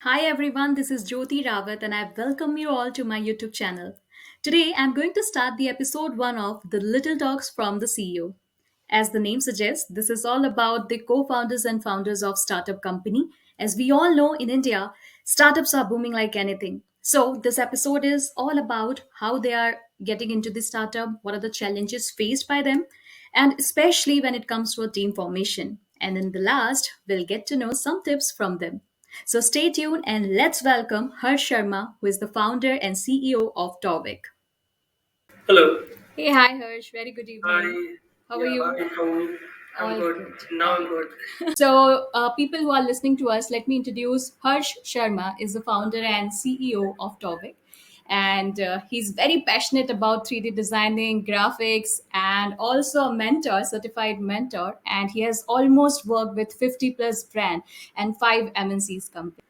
Hi everyone, this is Jyoti Rawat and I welcome you all to my YouTube channel. Today I'm going to start the episode 1 of The Little Talks from the CEO. As the name suggests, this is all about the co-founders and founders of startup company. As we all know in India, startups are booming like anything. So this episode is all about how they are getting into the startup, what are the challenges faced by them, and especially when it comes to a team formation. And in the last, we'll get to know some tips from them. So stay tuned and let's welcome Harsh Sharma, who is the founder and CEO of Torvec. Hello. Hey, hi Harsh. Very good evening. Hi. How are Yeah, you? hi. How are you? I'm All good. good. Now All I'm good. good. So, people who are listening to us, let me introduce Harsh Sharma is the founder and CEO of Torvec. And he's very passionate about 3D designing, graphics, and also a mentor, certified mentor. And he has almost worked with 50 plus brand and 5 MNCs company.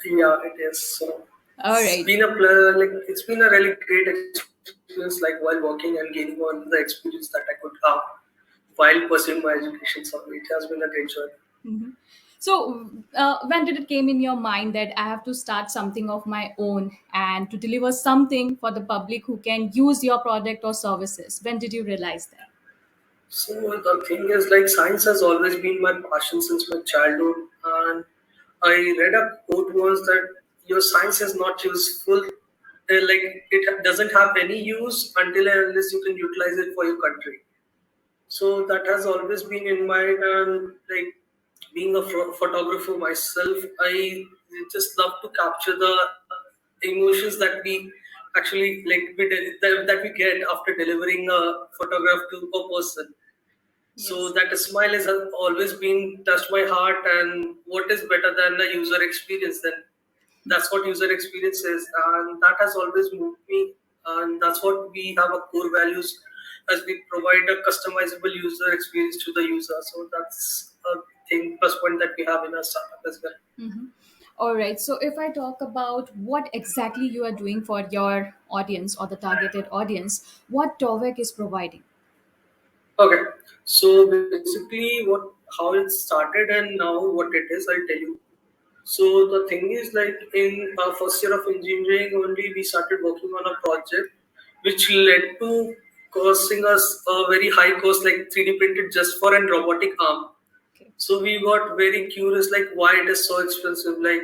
Yeah, it is. So All right. it's been a really great experience, like while working and gaining on the experience that I could have while pursuing my education. So it has been a great journey. Mhm. So, when did it came in your mind that I have to start something of my own and to deliver something for the public who can use your product or services? When did you realize that? So the thing is, like, science has always been my passion since my childhood, and I read a quote once that your science is not useful, like it doesn't have any use until and unless you can utilize it for your country. So that has always been in mind, and like being a photographer myself, I just love to capture the emotions that we actually that we get after delivering a photograph to a person. So Yes. that smile has always been touched my heart, and what is better than the user experience? Then that's what user experience is, and that has always moved me, and that's what we have a core values as we provide a customizable user experience to the user. So that's a thing plus point that we have in our startup as well. Mhm. All right. So, if I talk about what exactly you are doing for your audience or the targeted audience, what Tovec is providing. Okay, so basically what how it started and now what it is, I'll tell you. So the thing is, like, in our first year of engineering only, we started working on a project which led to costing us a very high cost, like 3D printed just for an robotic arm. Okay. So we got very curious, like why it is so expensive, like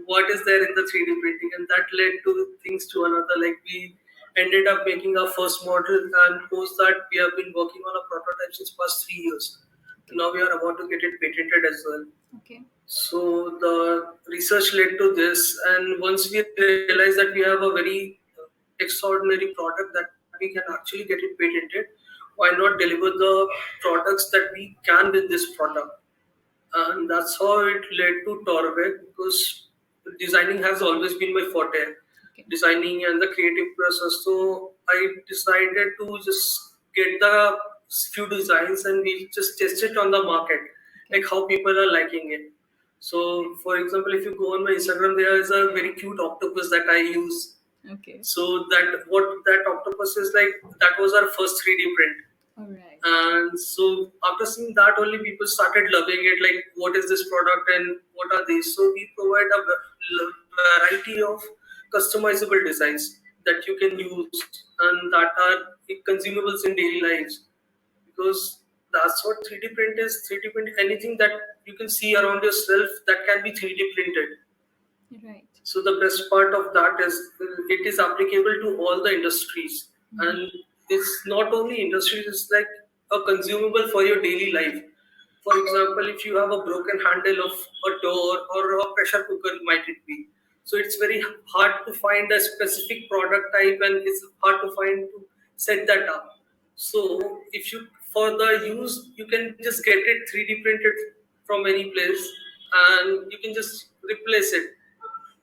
what is there in the 3D printing, and that led to things to another. Like we ended up making our first model, and post that we have been working on a prototype since past 3 years. Okay. Now we are about to get it patented as well. Okay. So the research led to this, and once we realized that we have a very extraordinary product that we can actually get it patented, why not deliver the products that we can with this product? And that's how it led to Torvec, because designing has always been my forte, Okay. designing and the creative process. So I decided to just get the few designs and we just test it on the market, Okay. like how people are liking it. So, for example, if you go on my Instagram, there is a very cute octopus that I use. Okay. So that what that octopus is like, that was our first 3D print. All right. And so after seeing that, only people started loving it. Like, what is this product and what are these? So we provide a variety of customizable designs that you can use and that are consumables in daily lives. Because that's what 3D print is. 3D print, anything that you can see around yourself that can be 3D printed. Right. So the best part of that is it is applicable to all the industries, Mhm. and it's not only industries; it's like a consumable for your daily life. For example, if you have a broken handle of a door or a pressure cooker, might it be? So it's very hard to find a specific product type, and it's hard to find to set that up. So if you for the use, you can just get it 3D printed from any place, and you can just replace it.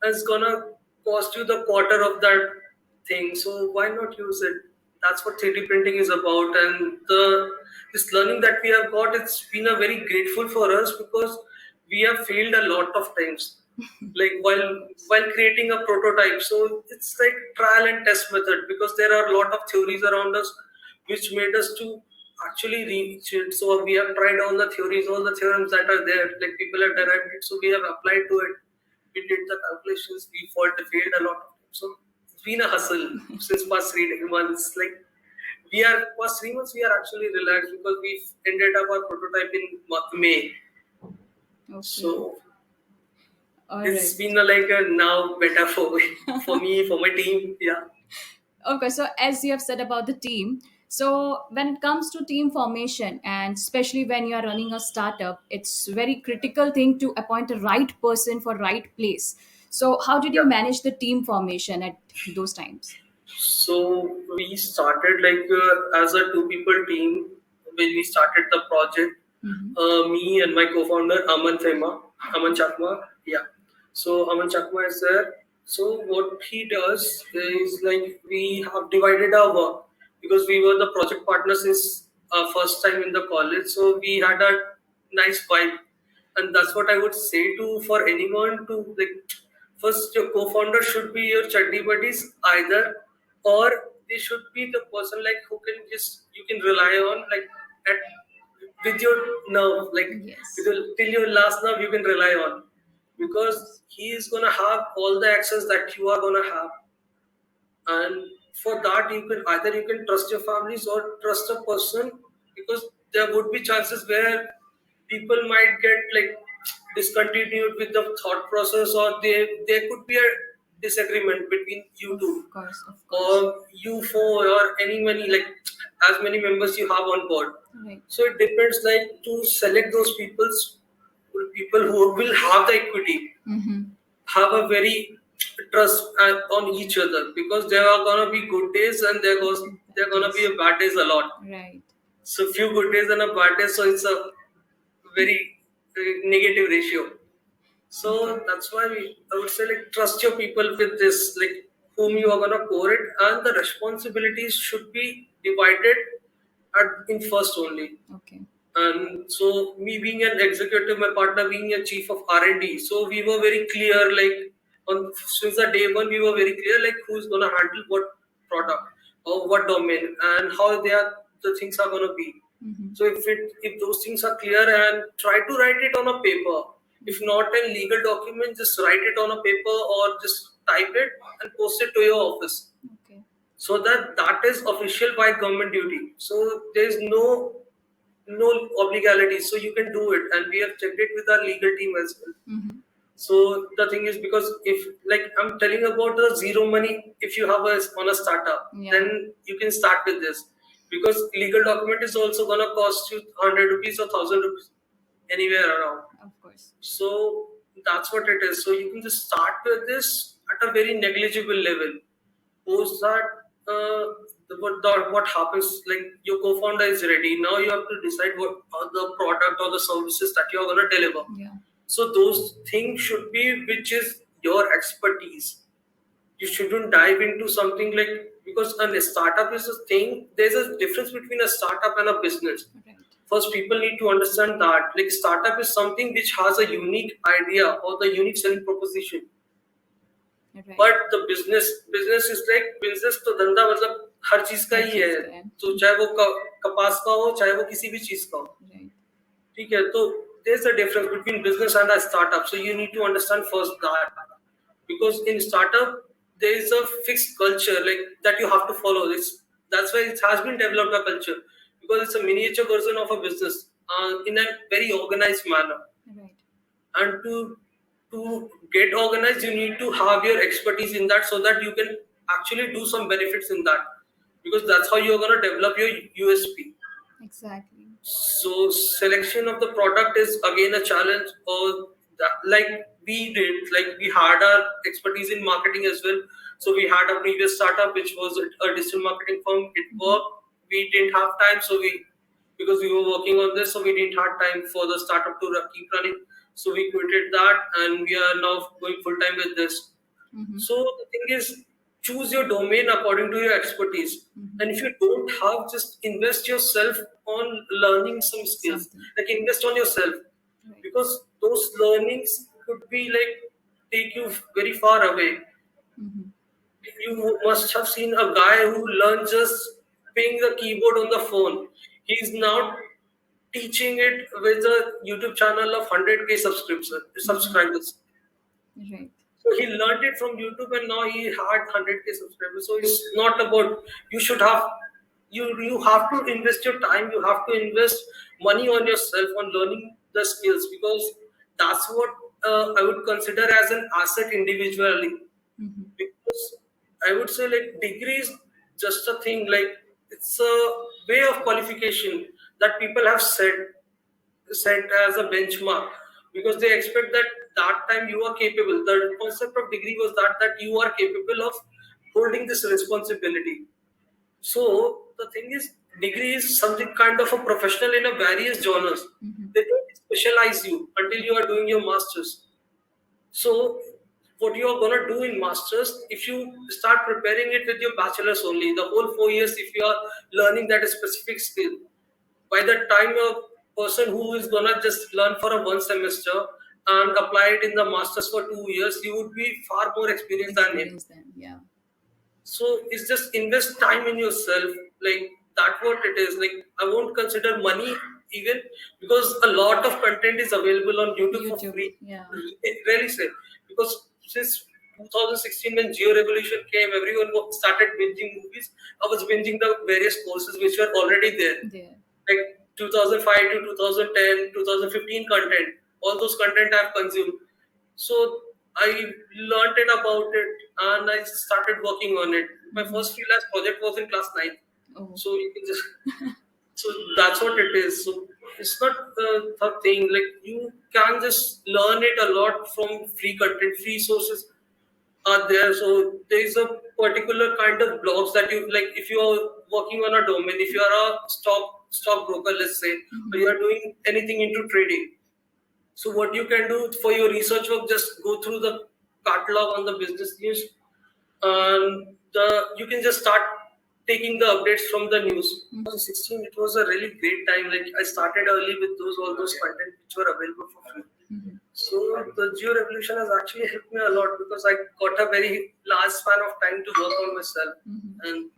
It's gonna cost you the quarter of that thing. So why not use it? That's what 3D printing is about. And the this learning that we have got, it's been a very grateful for us because we have failed a lot of times. Like while creating a prototype. So it's like trial and test method, because there are a lot of theories around us which made us to actually reach it. So we have tried all the theories, all the theorems that are there, like people have derived it, so we have applied to it, we did the calculations, we failed a lot of times. So it's been a hustle since past 3 months. Like we are past 3 months, we are actually relaxed because we ended up our prototype in May. Okay. So All it's right. been like a now better for for me, for my team. Yeah. Okay, so as you have said about the team, so when it comes to team formation, and especially when you are running a startup, it's very critical thing to appoint a right person for right place. So how did you Yeah. manage the team formation at those times? So we started like as a two people team when we started the project. Mm-hmm. Me and my co-founder Aman Chakma. Yeah. So Aman Chakma is there. So what he does is like we have divided our work because we were the project partners since first time in the college. So we had a nice vibe, and that's what I would say to for anyone to like. First, your co-founder should be your chutney buddies either, or they should be the person like who can just you can rely on like at with your nerve, like with Yes, your, till your last nerve you can rely on, of because course. he is gonna have all the access that you are gonna have, and for that you can either you can trust your families or trust a person, because there would be chances where people might get like discontinued with the thought process, or there could be a disagreement between you two, Of course, of course. or you four, or any many like as many members you have on board. Right. So it depends like to select those people who will have the equity, Mm-hmm. have a very trust on each other, because there are gonna be good days and there gonna be Yes. a bad days a lot. Right. So few good days and a bad day, so it's a very negative ratio. Okay. So that's why I would say like trust your people with this, like whom you are gonna core it, and the responsibilities should be divided in first only. Okay. And so me being an executive, my partner being a chief of R&D, so we were very clear like on since the day one we were very clear like who's gonna handle what product or what domain and how they are the things are gonna be. Mm-hmm. So if those things are clear, and try to write it on a paper. If not a legal document, just write it on a paper or just type it and post it to your office, Okay. so that that is official by government duty. So there is no obligality, so you can do it, and we have checked it with our legal team as well. Mm-hmm. So the thing is, because if like I'm telling about the zero money, if you have a on a startup, Yeah. then you can start with this, because legal document is also gonna cost you 100 rupees or 1,000 rupees anywhere around. Of course. So that's what it is. So you can just start with this at a very negligible level. Post that, what happens, like your co-founder is ready. Now you have to decide what are the product or the services that you are going to deliver. Yeah. So those things should be which is your expertise. You shouldn't dive into something like, because a startup is a thing. There's a difference between a startup and a business. Right. First, people need to understand that like startup is something which has a unique idea or the unique selling proposition. Right. But the business is like business, तो धंधा मतलब हर चीज का हर ही चीज है, का है. तो चाहे वो कपास का हो चाहे वो किसी भी चीज का हो. Right. ठीक है, तो there is a difference between business and a startup, so you need to understand first that, because in startup there is a fixed culture like that you have to follow this. That's why it has been developed a culture, because it's a miniature version of a business in a very organized manner. Right. And to get organized you need to have your expertise in that, so that you can actually do some benefits in that, because that's how you're going to develop your USP. Exactly. So selection of the product is again a challenge, or that, like we did, like we had our expertise in marketing as well. So we had a previous startup which was a digital marketing firm. It Mm-hmm. worked. We didn't have time, so we because we were working on this, so we didn't have time for the startup to keep running. So we quitted that, and we are now going full time with this. Mm-hmm. So the thing is, choose your domain according to your expertise. Mm-hmm. And if you don't have, just invest yourself on learning some skills. Something. Like invest on yourself, Right. because those learnings could be like take you very far away. Mm-hmm. You must have seen a guy who learned just playing the keyboard on the phone. He's now teaching it with a YouTube channel of 100K Mm-hmm. subscribers. Right. So he learned it from YouTube, and now he had 100K subscribers. So it's not about you should have you have to invest your time. You have to invest money on yourself on learning the skills, because that's what I would consider as an asset individually. Mm-hmm. Because I would say like degree is just a thing, like it's a way of qualification that people have set as a benchmark, because they expect that that time you are capable. The concept of degree was that you are capable of holding this responsibility. So the thing is, degree is something kind of a professional in a various genres. Mm-hmm. They don't specialize you until you are doing your masters. So, what you are gonna do in masters, if you start preparing it with your bachelor's only, the whole 4 years, if you are learning that specific skill, by the time a person who is gonna just learn for a one semester and apply it in the masters for 2 years, you would be far more experienced than him. Experience then, yeah. So it's just invest time in yourself. Like that's what it is. Like I won't consider money even, because a lot of content is available on YouTube for YouTube, free. yeah. Really say, because since 2016 when Geo Revolution came, everyone started binging movies. I was binging the various courses which were already there, There. like 2005 to 2010, 2015 content. All those content I've consumed. So I learned it about it and I started working on it. My Mm-hmm. first freelance project was in class 9. Oh. So you can just, so that's what it is. So it's not a thing, like you can just learn it a lot from free content, free sources are there. So there is a particular kind of blogs that you like. If you are working on a domain, if you are a stockbroker, let's say, or Mm-hmm. you are doing anything into trading, so what you can do for your research work, just go through the catalog on the business news, and you can just start taking the updates from the news. Mm-hmm. 2016, it was a really great time. Like I started early with all those content which were available for free. Mm-hmm. So the Geo Revolution has actually helped me a lot, because I got a very large span of time to work on myself. Mm-hmm. And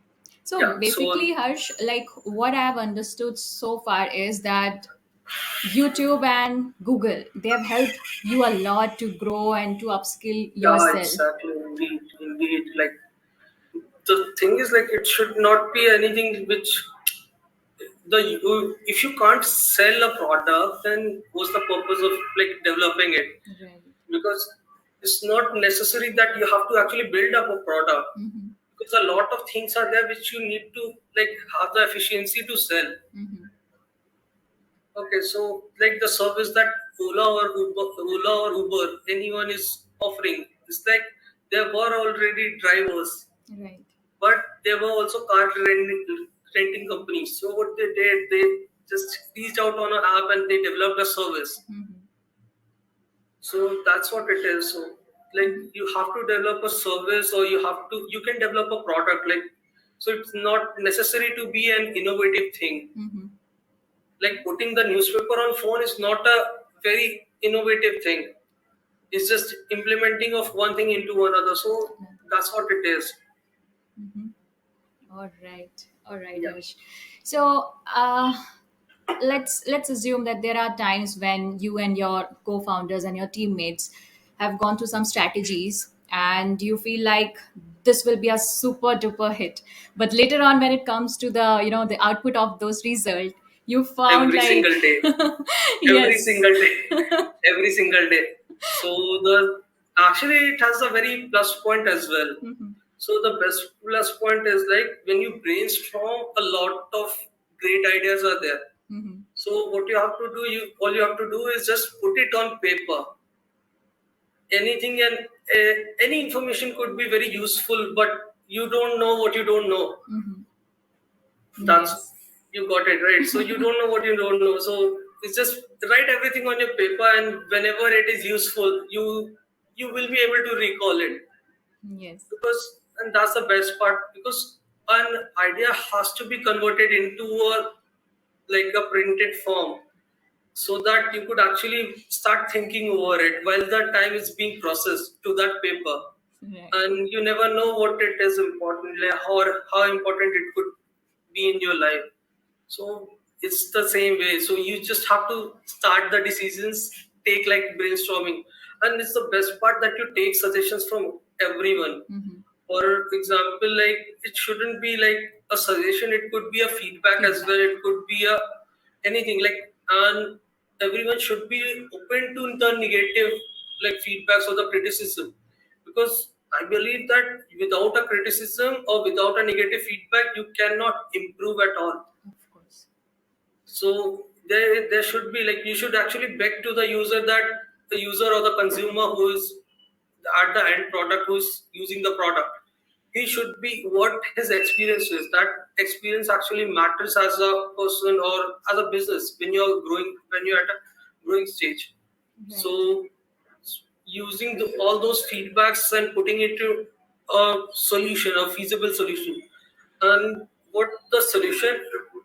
So yeah, so basically, Harsh, like what I've understood so far is that YouTube and Google, they have helped you a lot to grow and to upskill yeah, yourself. exactly, indeed. Like the thing is, like it should not be anything which if you can't sell a product, then what's the purpose of like developing it? Right. Because it's not necessary that you have to actually build up a product, Mm-hmm. because a lot of things are there which you need to like have the efficiency to sell. Mm-hmm. Okay, so like the service that Ola or Uber, anyone is offering, it's like there were already drivers, Right. but there were also renting companies. So what they did, they just reached out on an app and they developed a service. Mm-hmm. So that's what it is. So like Mm-hmm. you have to develop a service, or you can develop a product. Like so, it's not necessary to be an innovative thing. Mm-hmm. Like putting the newspaper on phone is not a very innovative thing. It's just implementing of one thing into another. So that's what it is. Mm-hmm. All right, Yeah. Harsh. So, let's assume that there are times when you and your co-founders and your teammates have gone through some strategies, and you feel like this will be a super duper hit, but later on when it comes to the the output of those results, you found Every like single day. Every yes. single day. Every single day. So the actually it has a very plus point as well. Mhm. So the best plus point is like when you brainstorm, a lot of great ideas are there. Mhm. So what you have to do, you all you have to do is just put it on paper. Anything and any information could be very useful, but you don't know what you don't know. Mhm. That's Yes. you got it right. So you don't know what you don't know. So it's just write everything on your paper, and whenever it is useful, you will be able to recall it. Yes. Because and that's the best part, because an idea has to be converted into a like a printed form, so that you could actually start thinking over it while that time is being processed to that paper. Right. And you never know what it is important, like how important it could be in your life. So it's the same way. So you just have to start the decisions, take like brainstorming. and it's the best part that you take suggestions from everyone. Mm-hmm. For example, like it shouldn't be like a suggestion, it could be a feedback as Feedback. well, it could be a anything like, and everyone should be open to the negative like feedbacks or the criticism, because I believe that without a criticism or without a negative feedback you cannot improve at all. Of course. So there should be like, you should actually beg to the user, that the user or the consumer who is at the end product, who's using the product, he should be what his experience is. That experience actually matters as a person or as a business when you're growing, when you're at a growing stage. Right. So using all those feedbacks and putting it to a solution, a feasible solution. And what the solution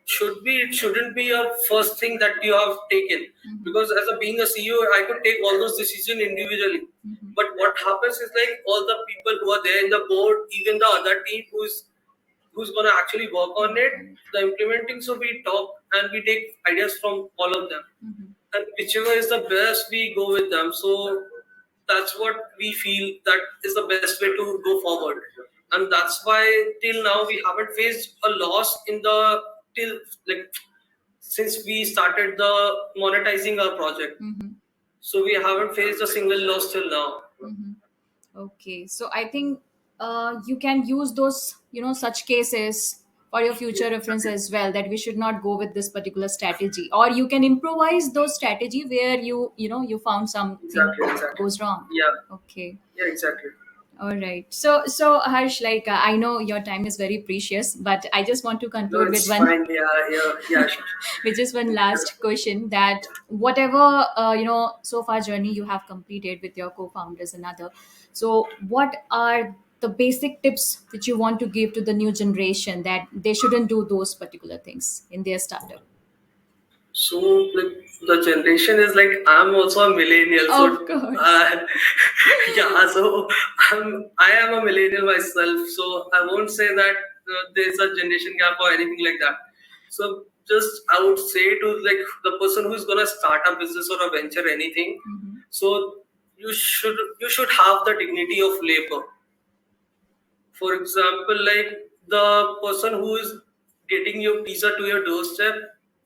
should be, it shouldn't be a first thing that you have taken. Mm-hmm. Because as a being a CEO, I could take all those decisions individually. Mm-hmm. But what happens is like all the people who are there in the board, even the other team who's gonna actually work on it, the implementing. So we talk and we take ideas from all of them, Mm-hmm. and whichever is the best, we go with them. So that's what we feel that is the best way to go forward, and that's why till now we haven't faced a loss in the till like since we started the monetizing our project. Mm-hmm. So we haven't faced a single loss till now. Mm-hmm. Okay, so I think you can use those, such cases for your future reference as well. That we should not go with this particular strategy, or you can improvise those strategy where you found something Exactly, exactly. goes wrong. Yeah, Okay. yeah, exactly. All right. So Harsh, like I know your time is very precious, but I just want to No, conclude with it's one, fine. Yeah, yeah, yeah. Sure. which is one last question, that whatever so far journey you have completed with your co-founders and other, so what are the basic tips which you want to give to the new generation that they shouldn't do those particular things in their startup? So like the generation is like, I'm also a millennial. So Of course. uh, yeah, so I am a millennial myself. So I won't say that there's a generation gap or anything like that. So just I would say to like the person who's gonna start a business or a venture anything. Mm-hmm. So you should have the dignity of labor. For example, like the person who is getting your pizza to your doorstep,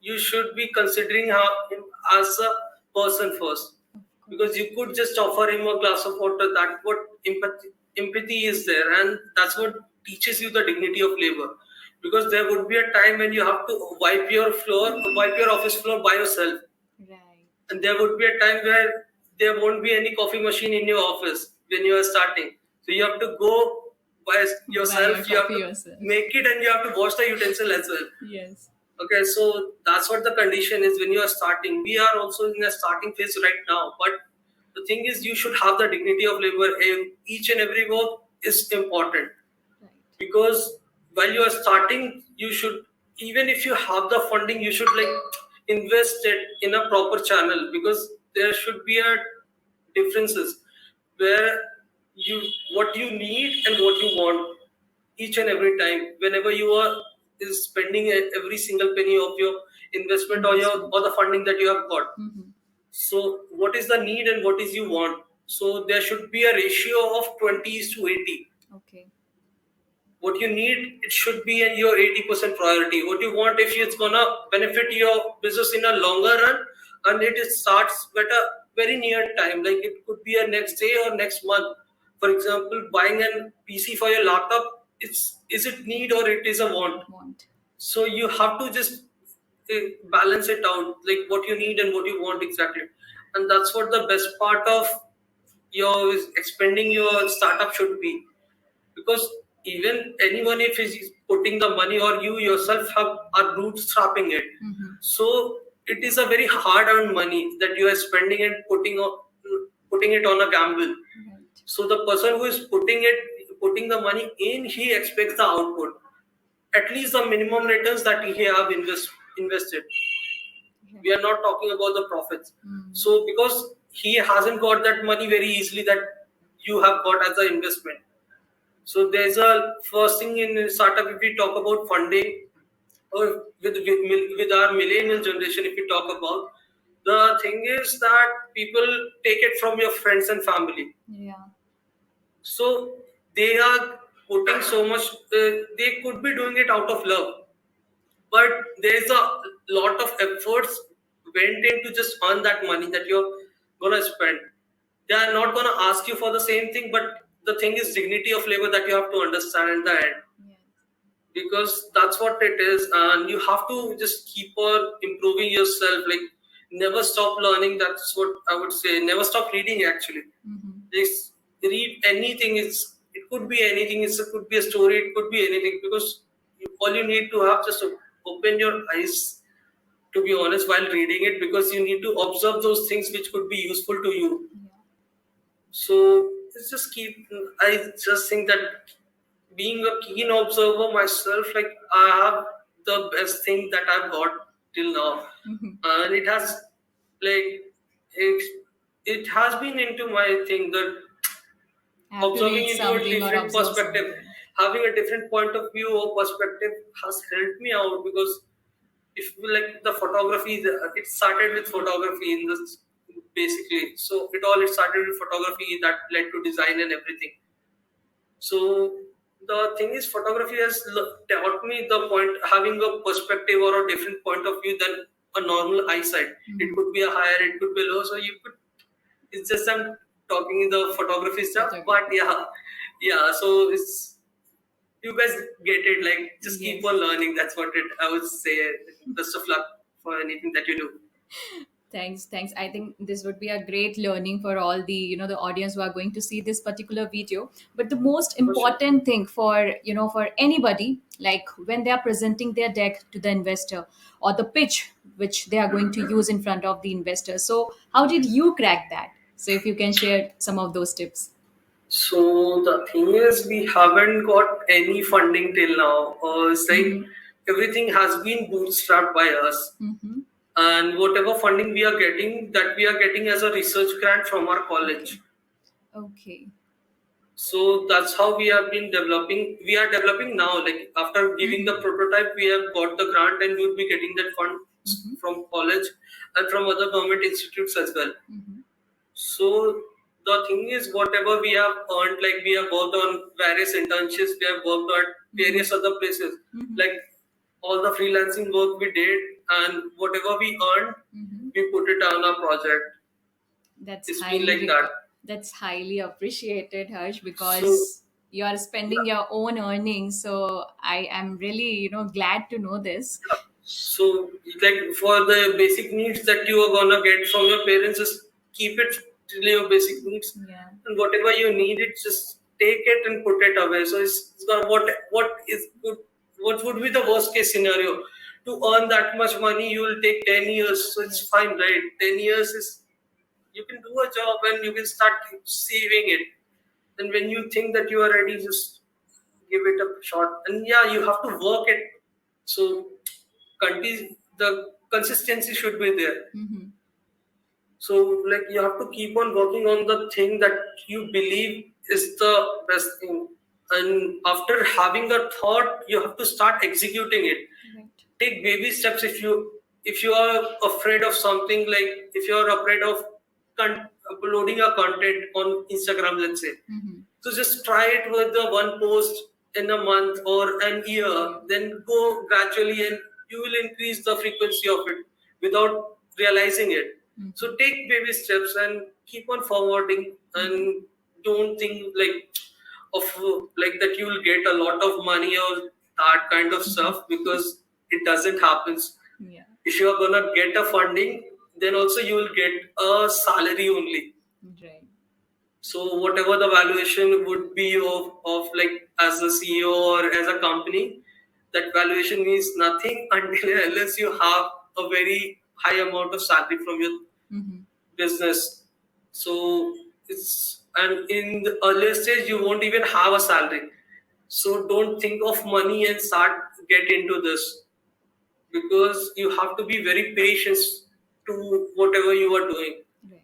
you should be considering him as a person first. Of Because course. you could just offer him a glass of water. That what empathy is there, and that's what teaches you the dignity of labor. Because there would be a time when you have to wipe your office floor by yourself, Right. and there would be a time where there won't be any coffee machine in your office when you are starting. So you have to go by Buy your yourself, you have coffee to yourself. make it, and you have to wash the utensil as well. Yes. Okay, so that's what the condition is when you are starting. We are also in a starting phase right now, but the thing is, you should have the dignity of labor. Each and every work is important, Right. because while you are starting, you should, even if you have the funding, you should like invest it in a proper channel, because there should be a differences where you what you need and what you want each and every time whenever you are is spending every single penny of your investment or your Investment. or the funding that you have got. Mm-hmm. So what is the need and what is you want? So there should be a ratio of 20 is to 80. Okay. What you need, it should be in your 80% priority. What you want, if it's gonna benefit your business in a longer run, and it starts at a very near time, like it could be a next day or next month. For example, buying an PC for your laptop, it's is it need or it is a want? Want. So you have to just balance it out, like what you need and what you want exactly. And that's what the best part of your expanding your startup should be. Because even anyone, if is putting the money or you yourself are bootstrapping it, Mm-hmm. so it is a very hard earned money that you are spending and putting it on a gamble. Right. So the person who is putting the money in, he expects the output, at least the minimum returns that he have invested. We Right. are not talking about the profits. Mm. So because he hasn't got that money very easily that you have got as an investment. So there's a first thing in startup, if we talk about funding, or with our millennial generation, if we talk about, The thing is that people take it from your friends and family. Yeah. So they are putting so much, they could be doing it out of love, but there's a lot of efforts went into just earn that money that you're gonna spend. They are not gonna ask you for the same thing, but the thing is dignity of labor that you have to understand in the end, Yes. because that's what it is, and you have to just keep on improving yourself. Like, never stop learning. That's what I would say. Never stop reading. Actually, Mm-hmm. just read anything. It could be anything. It could be a story. It could be anything, because all you need to have just open your eyes, to be honest, while reading it, because you need to observe those things which could be useful to you. Yeah. So it's just keep. I just think that being a keen observer myself, like, I have the best thing that I've got till now, Mm-hmm. and it has, like, it has been into my thing that I have to observing read into a something or different observe perspective, something. having a different point of view or perspective has helped me out, because if you like the photography, it started with photography in this basically. So it started with photography that led to design and everything. So the thing is, photography has taught me the point, having a perspective or a different point of view than a normal eyesight. It Mm-hmm. could be a higher, it could be low. So you could. It's just I'm talking in the photography stuff, but Photography. yeah, yeah. So it's, you guys get it. Like, just keep Yes. on learning. That's what it. I would say. Best of luck for anything that you do. Thanks, thanks. I think this would be a great learning for all the, the audience who are going to see this particular video. But the most For sure. important thing for, for anybody, like when they are presenting their deck to the investor or the pitch which they are going to use in front of the investor. So, how did you crack that? So, if you can share some of those tips. So the thing is, we haven't got any funding till now. It's like Mm-hmm. everything has been bootstrapped by us, Mm-hmm. and whatever funding we are getting, that we are getting as a research grant from our Okay. college. Okay. So that's how we have been developing. We are developing now. Like, after giving Mm-hmm. the prototype, we have got the grant, and we will be getting that fund Mm-hmm. from college and from other government institutes as well. Mm-hmm. So the thing is, whatever we have earned, like, we have worked on various internships, we have worked at Mm-hmm. various other places, Mm-hmm. like all the freelancing work we did, and whatever we earned, Mm-hmm. we put it on our project. That's It's been like that. that's highly appreciated, Harsh, So because you are spending yeah, your own earnings. So I am really, glad to know this. yeah. So, like, for the basic needs that you are gonna get from your parents, just keep it till your basic needs, Yeah. and whatever you need, it just take it and put it away. So it's got what is good. What would be the worst case scenario? To earn that much money, you will take 10 years. So it's Yes. fine, right? 10 years is, you can do a job and you can start saving it. And when you think that you are ready, just give it a shot. And yeah, you have to work it. So the consistency should be there. Mm-hmm. So, like, you have to keep on working on the thing that you believe is the best thing. And after having a thought, you have to start executing it. Right. Take baby steps. If you are afraid of something, like if you are afraid of uploading a content on Instagram, let's say, Mm-hmm. so just try it with the one post in a month or an year, Yeah. then go gradually, and you will increase the frequency of it without realizing it. Mm-hmm. So take baby steps and keep on forwarding, Mm-hmm. and don't think like of like that you will get a lot of money or that kind of stuff, because it doesn't happen. Yeah. If you are gonna get a funding, then also you will get a salary only. Right. So whatever the valuation would be of like as a CEO or as a company, that valuation means nothing until unless you have a very high amount of salary from your Mm-hmm. business. So it's, and in the earlier stage you won't even have a salary. So don't think of money and start get into this, because you have to be very patient to whatever you are doing, Right.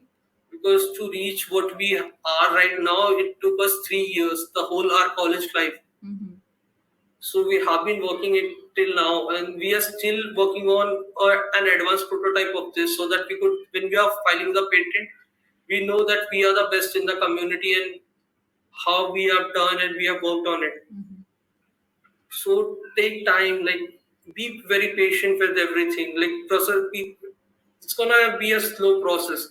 because to reach what we are right now, it took us 3 years, the whole our college life. Mm-hmm. So we have been working it till now, and we are still working on an advanced prototype of this, so that we could, when we are filing the patent, we know that we are the best in the community and how we have done and we have worked on it. So take time, like be very patient with everything. Like process, it's gonna be a slow process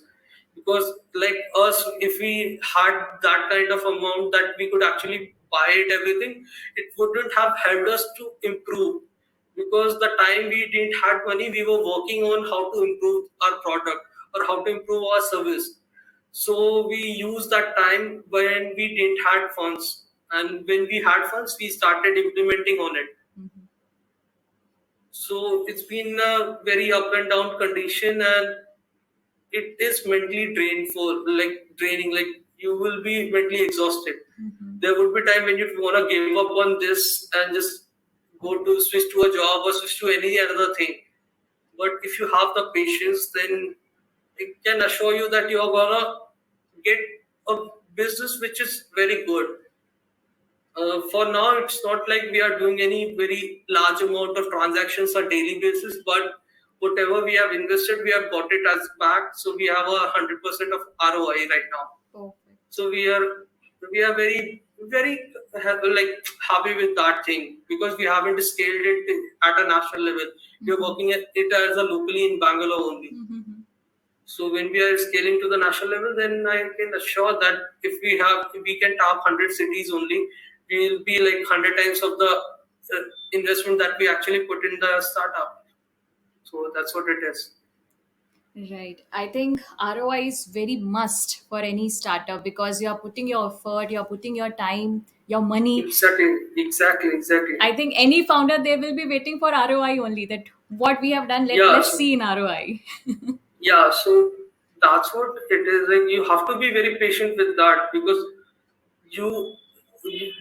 because like us, if we had that kind of amount that we could actually buy it everything, it wouldn't have helped us to improve. Because the time we didn't had money, we were working on how to improve our product or how to improve our service. So we used that time when we didn't had funds, and when we had funds, we started implementing on it. So it's been a very up and down condition, and it is mentally draining. Like you will be mentally exhausted. There would be time when you want to give up on this and just go to switch to a job or switch to any other thing. But if you have the patience, then it can assure you that you're gonna get a business which is very good. For now, it's not like we are doing any very large amount of transactions on daily basis, but whatever we have invested, we have got it as back. So we have 100% of ROI right now. Perfect. So we are very like happy with that thing because we haven't scaled it at a national level. We are working at it as a locally in Bangalore only. So when we are scaling to the national level, then I can assure that if we can tap 100 cities only, we will be like 100 times of the investment that we actually put in the startup. So that's what it is. Right. I think ROI is very must for any startup because you're putting your effort, you're putting your time, your money. Exactly, exactly, exactly. I think any founder they will be waiting for ROI only. That what we have done, Yeah, let's so see in ROI. yeah, so that's what it is. Like you have to be very patient with that because you,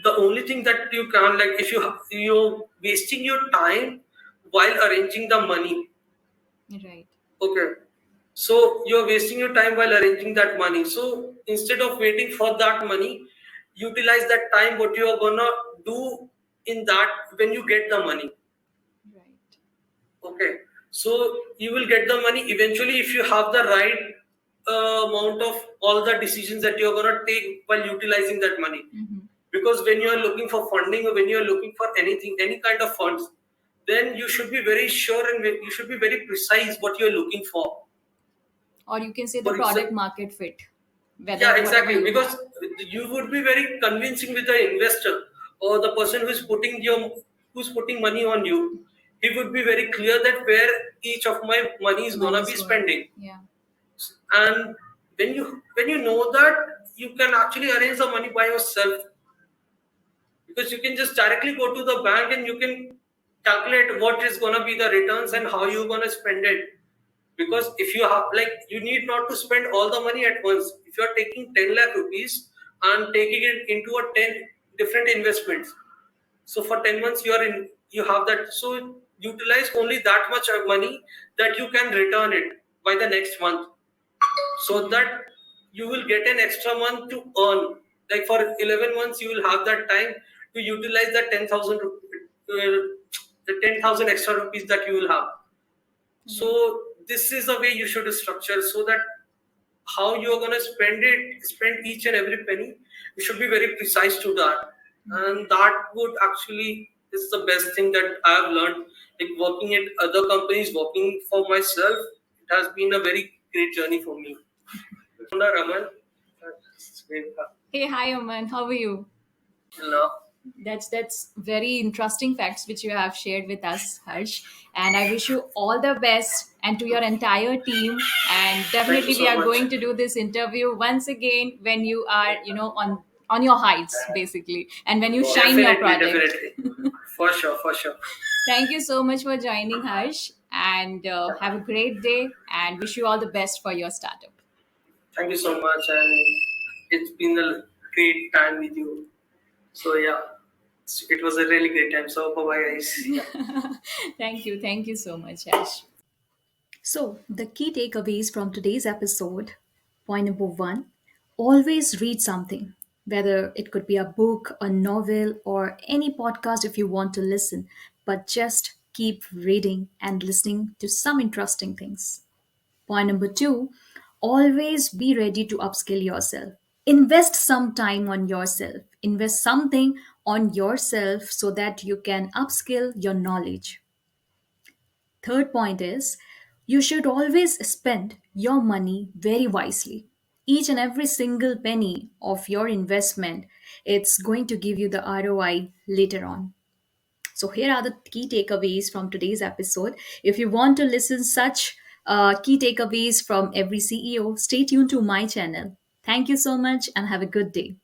the only thing that you can, like if you're wasting your time while arranging the money. Right. Okay. So you're wasting your time while arranging that money. So instead of waiting for that money, utilize that time what you are gonna do in that when you get the money. Right. Okay. So you will get the money eventually if you have the right amount of all the decisions that you're gonna take while utilizing that money. Because when you are looking for funding or when you are looking for anything, any kind of funds, then you should be very sure and you should be very precise what you're looking for. Or you can say the For product example, market fit, yeah, whether whatever exactly. you Because have. you would be very convincing with the investor or the person who's putting money on you. He would be very clear that where each of my money is Money gonna is be going. spending. Yeah. And when you know that, you can actually arrange the money by yourself because you can just directly go to the bank and you can calculate what is gonna be the returns and how you're gonna spend it. Because if you have, like, you need not to spend all the money at once. If you are taking 10 lakh rupees and taking it into a 10 different investments, so for 10 months you have that. So utilize only that much of money that you can return it by the next month, so that you will get an extra month to earn. Like for 11 months you will have that time to utilize that 10,000 extra rupees that you will have. So Right. this is the way you should structure, so that how you're going to spend each and every penny, you should be very precise to that. And that would actually is the best thing that I have learned. Like working at other companies, working for myself, it has been a very great journey for me. Raman, Hey, hi, Oman. How are you? hello. That's very interesting facts which you have shared with us, Harsh. And I wish you all the best and to your entire team. And Thank you definitely we so are much. going to do this interview once again when you are, on your heights basically, and when you shine your Definitely, project. definitely. For sure, for sure. Thank you so much for joining, Harsh, and have a great day and wish you all the best for your startup. Thank you so much, and it's been a great time with you. So yeah, it was a really great time. So bye bye guys. Yeah. Thank you so much, Harsh. So, the key takeaways from today's episode, point number one, always read something whether it could be a book, a novel, or any podcast if you want to listen, but just keep reading and listening to some interesting things. Point number two, always be ready to upskill yourself. Invest some time on yourself, invest something on yourself so that you can upskill your knowledge. Third point is you should always spend your money very wisely. Each and every single penny of your investment, it's going to give you the ROI later on. So here are the key takeaways from today's episode. If you want to listen such key takeaways from every CEO, stay tuned to my channel. Thank you so much and have a good day.